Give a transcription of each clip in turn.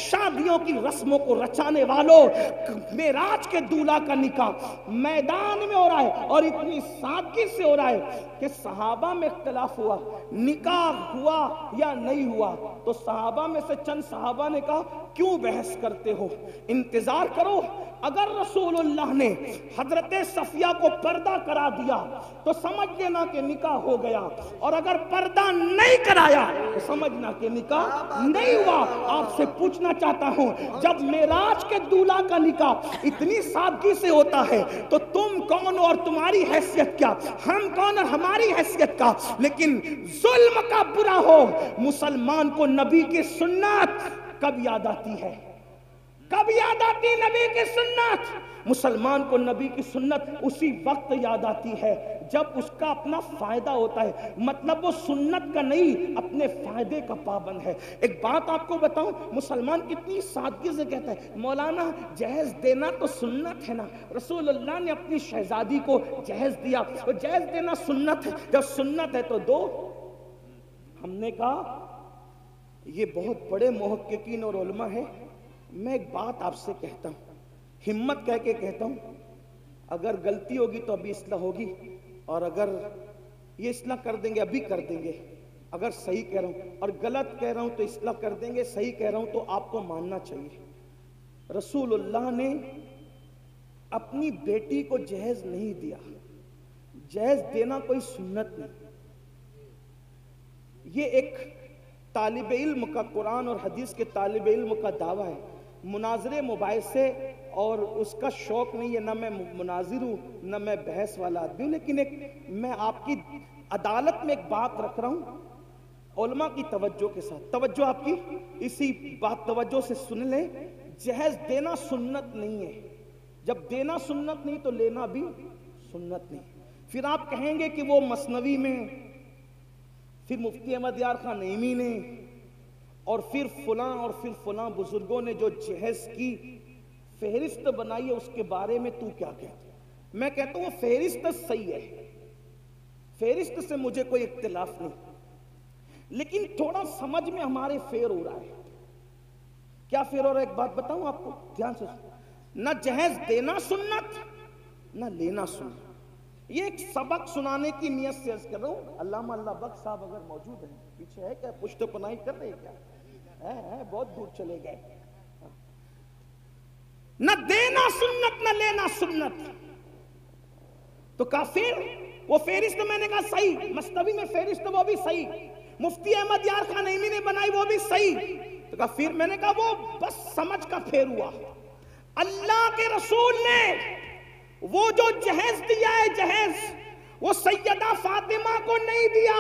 शादियों की रस्मों को रचाने वालों, मेराज के दूल्हा का निकाह मैदान में हो रहा है और इतनी सादगी से हो रहा है कि सहाबा में इख्तिलाफ हुआ निकाह हुआ या नहीं हुआ। तो सहाबा में से चंद सहाबा ने कहा क्यों बहस करते हो, इंतजार करो। अगर रसूलुल्लाह ने हजरत सफिया को पर्दा करा दिया तो समझ लेना कि निकाह हो गया, और अगर पर्दा नहीं कराया तो समझना कि निकाह नहीं हुआ। आपसे पूछना चाहता हूं, जब मेराज के दूल्हा का निकाह इतनी सादगी से होता है तो तुम कौन और तुम्हारी हैसियत क्या, हम कौन और हमारी हैसियत का। लेकिन जुल्म का बुरा हो, मुसलमान को नबी की सुन्नत कब याद आती है, कब याद आती है नबी की सुन्नत। मुसलमान को नबी की सुन्नत उसी वक्त याद आती है जब उसका अपना फायदा होता है, मतलब वो सुन्नत का नहीं अपने फायदे का पाबंद है। एक बात आपको बताऊं, मुसलमान कितनी सादगी से कहता है मौलाना जहेज देना तो सुन्नत है ना, रसूलुल्लाह ने अपनी शहजादी को जहेज दिया, तो जहेज देना सुन्नत है, जब सुन्नत है तो दो। हमने कहा ये बहुत बड़े मुहक्किकीन और उलमा है, मैं एक बात आपसे कहता हूं, हिम्मत कह के कहता हूं, अगर गलती होगी तो अभी इस्लाह होगी, और अगर ये इस्लाह कर देंगे अभी कर देंगे, अगर सही कह रहा हूं और गलत कह रहा हूं तो इस्लाह कर देंगे, सही कह रहा हूं तो आपको मानना चाहिए। रसूलुल्लाह ने अपनी बेटी को जहेज नहीं दिया, जहेज देना कोई सुन्नत नहीं। ये एक तालिब इल्म का, कुरान और हदीस के तालिब इल्म का दावा है। मुनाजरे मुबाहिसे और उसका शौक नहीं है, ना मैं मुनाजिर हूँ ना मैं बहस वाला आदमी हूँ, लेकिन एक मैं आपकी अदालत में एक बात रख रहा हूँ उलमा की तवज्जो के साथ। तवज्जो आपकी इसी बात तवज्जो से सुन लें, जहेज देना सुन्नत नहीं है, जब देना सुन्नत नहीं तो लेना भी सुन्नत नहीं। फिर आप कहेंगे कि वो मसनवी में, फिर मुफ्ती अहमद यार खान नईमी ने, और फिर फुलां बुजुर्गों ने जो जहेज की फहरिस्त बनाई है उसके बारे में तू क्या कहता। मैं कहता हूं वो फहरिस्त सही है, फहरिस्त से मुझे कोई इख्तिलाफ नहीं, लेकिन थोड़ा समझ में हमारे फेर हो रहा है। क्या फेर हो रहा है, एक बात बताऊं आपको ध्यान से, ना जहेज देना सुन्नत ना लेना सुन्नत। ये एक सबक सुनाने की नियत से अर्ज कर रहा हूं। अल्लामा अल्लाह बख्श साहब अगर मौजूद हैं, पीछे है क्या, पुश्त पनाही कर रहे हैं क्या, है बहुत दूर चले गए। न देना सुन्नत न लेना सुन्नत, तो काफिर वो फेरिस्त मैंने कहा सही, मस्तवी में फेरिस्त वो भी सही, मुफ्ती अहमद यार खान नईमी ने बनाई वो भी सही, तो काफिर मैंने कहा वो बस समझ का फेर हुआ। अल्लाह के रसूल ने वो जो जहेज दिया है, जहेज वो सैयदा फातिमा को नहीं दिया,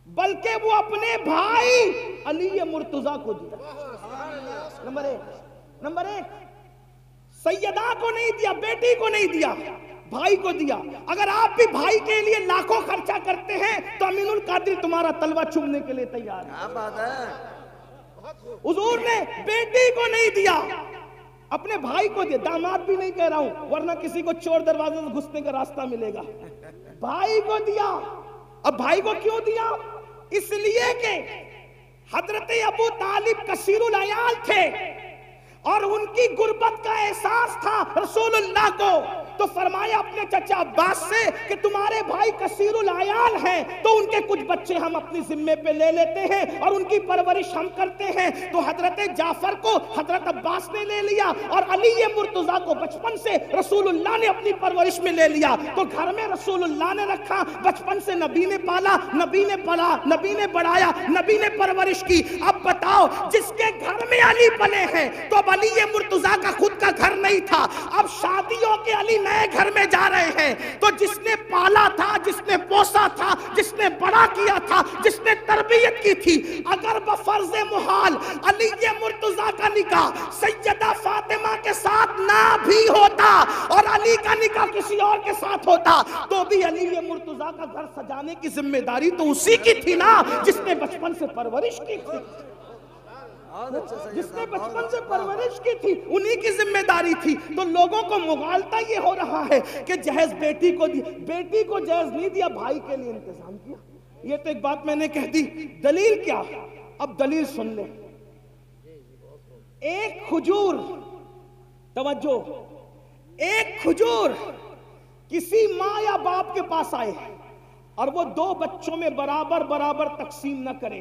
बल्कि वो अपने भाई अली मुर्तजा को दिया। नंबर एक सैयदा को नहीं दिया, बेटी को नहीं दिया, भाई को दिया। अगर आप भी भाई के लिए लाखों खर्चा करते हैं तो अमीनुल कादिर तुम्हारा तलवा चूमने के लिए तैयार है। क्या बात है। हुजूर ने बेटी को नहीं दिया, अपने भाई को दिया। दामाद भी नहीं कह रहा हूं, वरना किसी को चोर दरवाजे से घुसने का रास्ता मिलेगा। भाई को दिया। अब भाई को क्यों दिया? इसलिए कि हजरत अबू तालिब कसीरुल अयाल थे और उनकी गुर्बत का एहसास था रसूलुल्लाह को, तो फरमाया अपने चचा अब्बास से कि तुम्हारे भाई कसीरुल अयाल हैं, तो उनके कुछ बच्चे हम अपनी जिम्मे पे ले लेते हैं और उनकी परवरिश हम करते हैं। तो हजरत जाफर को हजरत अब्बास ने ले लिया और अली मुर्तजा को बचपन से रसूलुल्लाह ने अपनी परवरिश में ले लिया। तो घर में रसूलुल्लाह ने रखा, बचपन से नबी ने पाला, नबी ने पला, नबी ने बढ़ाया, नबी ने परवरिश की। अब बताओ, जिसके घर में अली पले हैं, तो अब अली मुर्तजा का खुद का घर नहीं था, अब शादियों के अली नए घर में जा रहे हैं। तो जिसने पाला था, जिसने पोसा था, जिसने बड़ा किया था, जिसने तरबियत की थी, अगर बफर्ज़े मुहाल अली मुर्तजा का निकाह सैयदा फातिमा के साथ ना भी होता और अली का निकाह किसी और के साथ होता, तो भी अली मुर्तजा का घर सजाने की जिम्मेदारी तो उसी की थी ना, जिसने बचपन से परवरिश की थी। जिसने बचपन से परवरिश की थी उन्हीं की जिम्मेदारी थी। तो लोगों को मुगालता ये हो रहा है कि जहेज बेटी को दी, बेटी को जहेज नहीं दिया, भाई के लिए इंतजाम किया। ये तो एक बात मैंने कह दी। दलील क्या? अब दलील सुन ले। एक खजूर, तवज्जो, एक खजूर किसी माँ या बाप के पास आए और वो दो बच्चों में बराबर बराबर तकसीम न करे,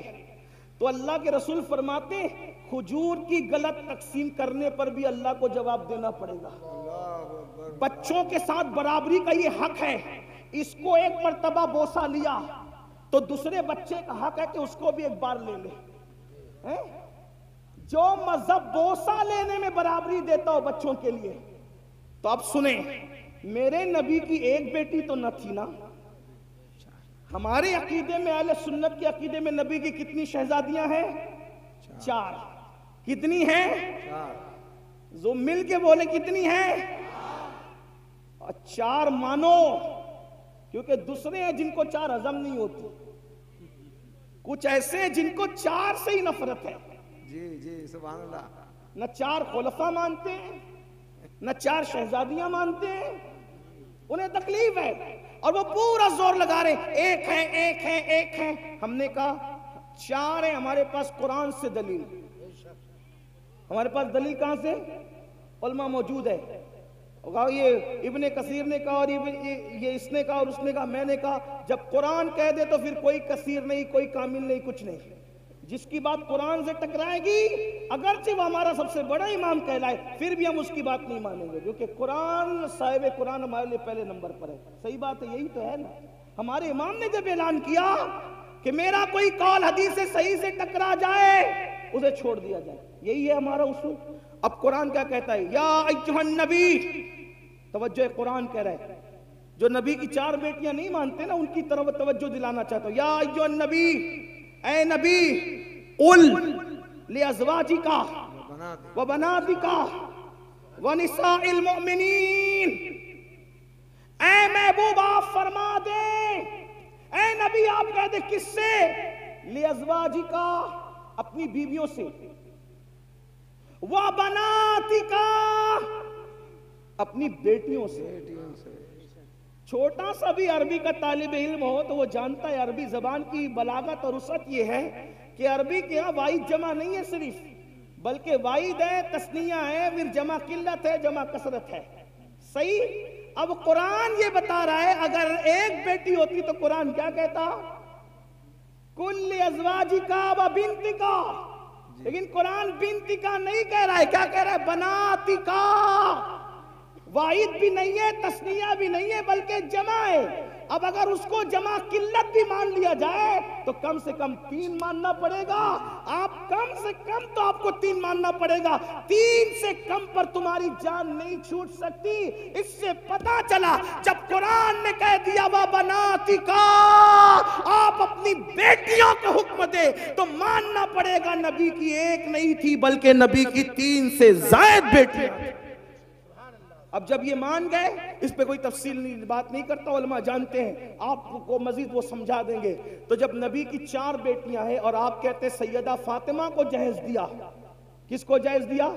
तो अल्लाह के रसूल फरमाते खजूर की गलत तकसीम करने पर भी अल्लाह को जवाब देना पड़ेगा। बच्चों के साथ बराबरी का ये हक है। इसको एक मर्तबा बोसा लिया तो दूसरे बच्चे का हक है कि उसको भी एक बार ले ले। है? जो मजहब बोसा लेने में बराबरी देता हो बच्चों के लिए, तो अब सुने, मेरे नबी की एक बेटी तो न थी ना। हमारे अकीदे में, अहले सुन्नत के अकीदे में नबी की कितनी शहजादियां हैं? 4। कितनी हैं? 4। जो मिल के बोले कितनी हैं? और 4 मानो, क्योंकि दूसरे हैं जिनको 4 हजम नहीं होती। कुछ ऐसे हैं जिनको 4 से ही नफरत है। जी जी, सुभान अल्लाह। न 4 खुलफा मानते हैं, न 4 शहजादियां मानते हैं, उन्हें तकलीफ है और वो पूरा जोर लगा रहे एक है, एक है, एक है। हमने कहा 4 है, हमारे पास कुरान से दलील। हमारे पास दलील कहां से? उलमा मौजूद है। ये इब्ने कसीर ने कहा और ये इसने कहा और उसने कहा, मैंने कहा जब कुरान कह दे तो फिर कोई कसीर नहीं, कोई कामिल नहीं, कुछ नहीं। जिसकी बात कुरान से टकराएगी, अगरचे वो हमारा सबसे बड़ा इमाम कहलाए, फिर भी हम उसकी बात नहीं मानेंगे, क्योंकि कुरान, साहिब कुरान हमारे लिए पहले नंबर पर है। सही बात है, यही तो है ना। हमारे इमाम ने जब ऐलान किया कि मेरा कोई कौल हदीस से सही से टकरा जाए उसे छोड़ दिया जाए, यही है हमारा उसूल। अब कुरान क्या कहता है? या अय्युहन नबी, तवज्जो, कुरान कह रहा है, जो नबी की 4 बेटियां नहीं मानते ना, उनकी तरफ तवज्जो दिलाना चाहता हूं। या अय्युहन नबी, ऐ नबी, उल ले अज़वाजिका व बनातिका व निसाइल मुमिनीन, ऐ महबूब आप फरमा दे, ऐ नबी आप कह दे, किससे? ले अज़वाजिका, अपनी बीवियों से, व बनातिका, अपनी बेटियों से। छोटा सा भी अरबी का तालिब इल्म हो तो वो जानता है अरबी जबान की बलागत और उसत ये है कि अरबी के यहाँ वाहिद जमा नहीं है सिर्फ, बल्कि वाहिद है, तस्निया है, फिर जमा किल्लत है, जमा कसरत है। सही। अब कुरान ये बता रहा है अगर एक बेटी होती तो कुरान क्या कहता? कुल्ली अज़वाजिका व बिन्तिका। लेकिन कुरान बिन्तिका नहीं कह रहा है, क्या कह रहा है? बनातिका। वाहिद भी नहीं है, तस्निया भी नहीं है, बल्कि जमा है। अब अगर उसको जमा किल्लत भी मान लिया जाए तो कम से कम 3 मानना पड़ेगा। आप कम से कम तो आपको 3 मानना पड़ेगा। 3 से कम पर तुम्हारी जान नहीं छूट सकती। इससे पता चला जब कुरान ने कह दिया वा बनातिका, आप अपनी बेटियों को हुक्म दे तो मानना पड़ेगा नबी की एक नहीं थी बल्कि नबी की 3 से ज्यादा बेटियां। अब जब ये मान गए, इस पे कोई तफसील बात नहीं करता, उलमा जानते हैं, आपको मजीद वो समझा देंगे। तो जब नबी की 4 बेटियां हैं और आप कहते हैं सैयदा फातिमा को जहेज दिया, किसको जहेज दिया?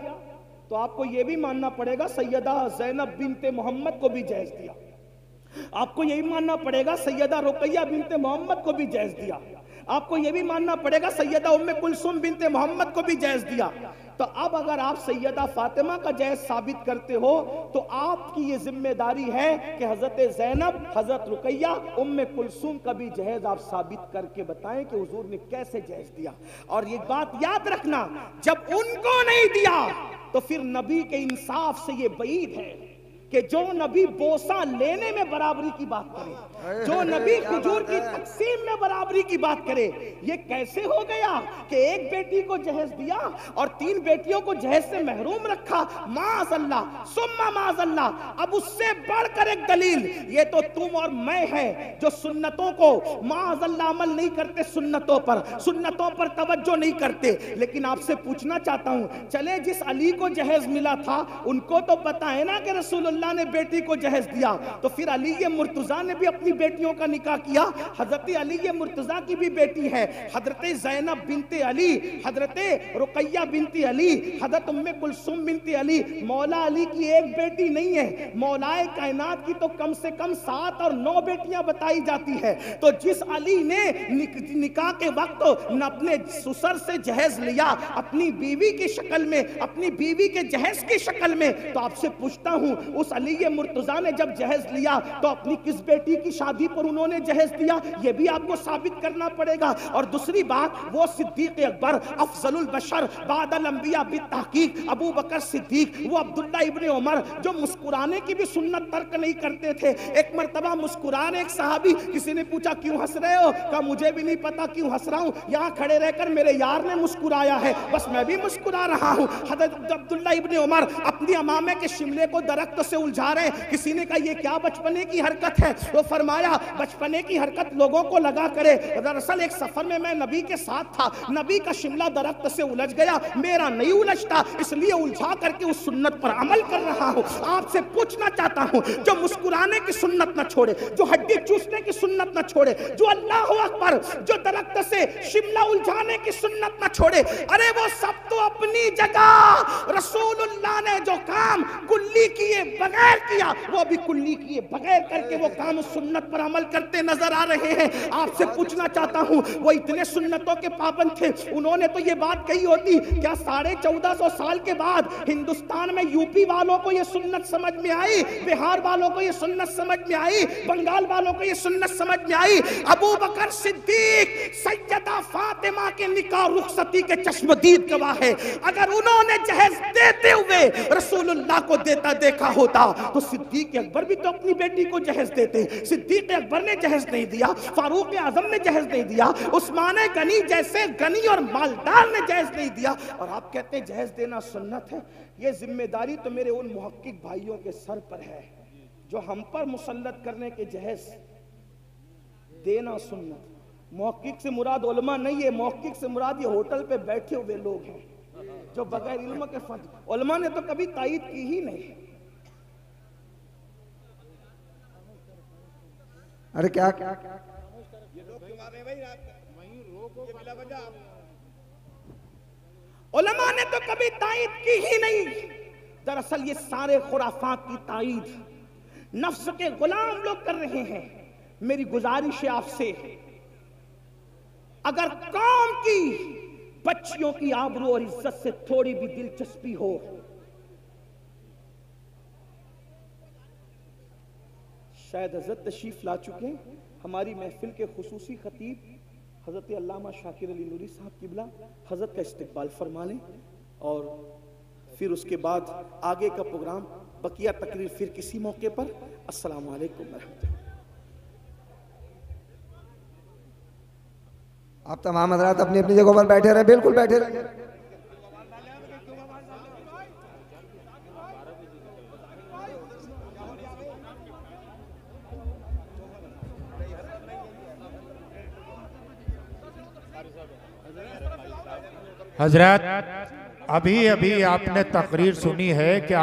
तो आपको ये भी मानना पड़ेगा सैयदा ज़ैनब बिनते मोहम्मद को भी जहेज दिया। आपको यही मानना पड़ेगा सैयदा रुकैया बिनते मोहम्मद को भी जहेज दिया। आपको यह भी मानना पड़ेगा सैयदा उम्मे कुलसुम बिनते मोहम्मद को भी जहेज दिया। तो अब अगर आप सैयदा फातिमा का जहेज साबित करते हो तो आपकी ये जिम्मेदारी है कि हजरत ज़ैनब, हजरत रुकैया, उम्मे कुलसुम का भी जहेज आप साबित करके बताएं कि हुजूर ने कैसे जहेज दिया। और ये बात याद रखना, जब उनको नहीं दिया तो फिर नबी के इंसाफ से ये बईद है कि जो नबी बोसा लेने में बराबरी की बात करे, जो नबी खजूर की तकसीम में बराबरी की बात करे, ये कैसे हो गया कि एक बेटी को जहेज दिया और 3 बेटियों को जहेज से महरूम रखा? माज़अल्लाह सुम्मा माज़अल्लाह। अब उससे बढ़कर एक दलील, ये तो तुम और मैं है जो सुन्नतों को माज़अल्लाह अमल नहीं करते, सुन्नतों पर तवज्जो नहीं करते। लेकिन आपसे पूछना चाहता हूं, चले जिस अली को जहेज मिला था उनको तो पता है ना कि रसूलुल्लाह अल्लाह ने बेटी को जहेज दिया, तो फिर अली मुर्तजा ने भी अपनी बेटियों का निकाह किया। हजरत अली मुर्तजा की भी बेटी है, हजरत ज़ैनब बिनते अली, हजरत रुकैया बिनते अली, हजरत उम्मे कुलसुम बिनते अली। मौला अली की एक बेटी नहीं है, मौलाए कायनात की तो कम से कम 7 और 9 बेटियां बताई जाती है। तो जिस अली ने निकाह के वक्त न अपने ससुर से जहेज लिया अपनी बीवी की शक्ल में, अपनी बीवी के जहेज की शक्ल में, तो आपसे पूछता हूं उस अली मुर्तजा ने जब जहेज लिया तो अपनी किस बेटी की शादी पर उन्होंने जहेज दिया, यह भी आपको साबित करना पड़ेगा। और दूसरी बात, वो सिद्दीक अकबर अफजलुल बशर बादल अंबिया बित्तहकीक अबू बकर सिद्दीक, वो अब्दुल्ला इब्ने उमर जो मुस्कुराने की भी सुन्नत तर्क नहीं करते थे। एक मर्तबा मुस्कुराने, एक सहाबी, किसी ने पूछा क्यों हंस रहे हो, कहा मुझे भी नहीं पता क्यों हंस रहा हूं, यहां खड़े रहकर मेरे यार ने मुस्कुराया है, बस मैं भी मुस्कुरा रहा हूं। हजरत अब्दुल्ला इब्ने उमर अपनी अमामे के शिमले को दरख्त से उलझा रहे, किसी ने कहा ये क्या बचपने की हरकत है, वो फरमाया बचपने की हरकत लोगों को लगा करे, दरअसल एक सफर में मैं नबी के साथ था, नबी का शिमला दरख्त से उलझ गया, मेरा नहीं उलझता, इसलिए उलझा करके उस सुन्नत पर अमल कर रहा हूं। आपसे पूछना चाहता हूं, जो मुस्कुराने की सुन्नत न छोड़े, जो हड्डी चूसने की सुन्नत न छोड़े, जो अल्लाह अकबर, जो दरख्त से शिमला उलझाने की सुन्नत न छोड़े, अरे वो सब तो अपनी जगह रसूलुल्लाह ने जो काम कुल्ली किए बगैर किया, वो भी कुल्ली किए बगैर करके वो काम सुन्नत पर अमल करते नजर आ रहे हैं। आपसे पूछना चाहता हूं, वो इतने सुन्नतों के पाबंद थे, उन्होंने तो ये बात कही होती, क्या 1450 साल के बाद हिंदुस्तान में यूपी वालों को ये सुन्नत समझ में आई, बिहार वालों को ये सुन्नत समझ में आई, बंगाल वालों को ये सुन्नत समझ में आई? अबू बकर सिद्दीक सैयदा फातिमा के निकाह रुखसती के चश्मदीद गवाह है। अगर उन्होंने जहेज देते हुए रसूलुल्लाह को देता देखा होता तो सिद्दीक अकबर भी तो अपनी बेटी को जहेज देते। सिद्दीक अकबर ने जहेज नहीं दिया, फारूक आजम ने जहेज नहीं दिया, उस्मान गनी जैसे गनी और मालदार ने जहेज नहीं दिया, और आप कहते हैं जहेज देना सुन्नत है। ये जिम्मेदारी तो मेरे उन मुहक्किक भाइयों के सर पर है जो हम पर मुसल्लत करने के जहेज देना सुन्नत। मुहक्किक से मुराद उलमा नहीं है, मुहक्किक से मुराद ये होटल पे बैठे हुए लोग हैं जो बगैर इल्म के फर्ज, उलमा ने तो कभी तायीद की ही नहीं। अरे क्या ये लोग क्यों मार रहे भाई, वहीं रोको बिला वजह। उलमा ने तो कभी तायीद की ही नहीं। दरअसल ये सारे खुराफात की तायीद नफ्स के गुलाम लोग कर रहे हैं। मेरी गुजारिश है आपसे, अगर कौम की बच्चियों की आबरू और इज्जत से थोड़ी भी दिलचस्पी हो, शायद हजरत तशरीफ ला चुके हैं, हमारी महफिल के खुसूसी खतीब हजरत अल्लामा शाकिर अली नूरी साहब किबला हजरत का इस्तकबाल फरमा लें, और फिर उसके बाद आगे का प्रोग्राम बकिया तकरीर फिर किसी मौके पर। अस्सलामु अलैकुम रहमतुल्लाह। आप तमाम हज़रात अपनी अपनी जगह पर बैठे रहे, बिल्कुल बैठे रहे। हजरत अभी अभी आपने तकरीर सुनी है कि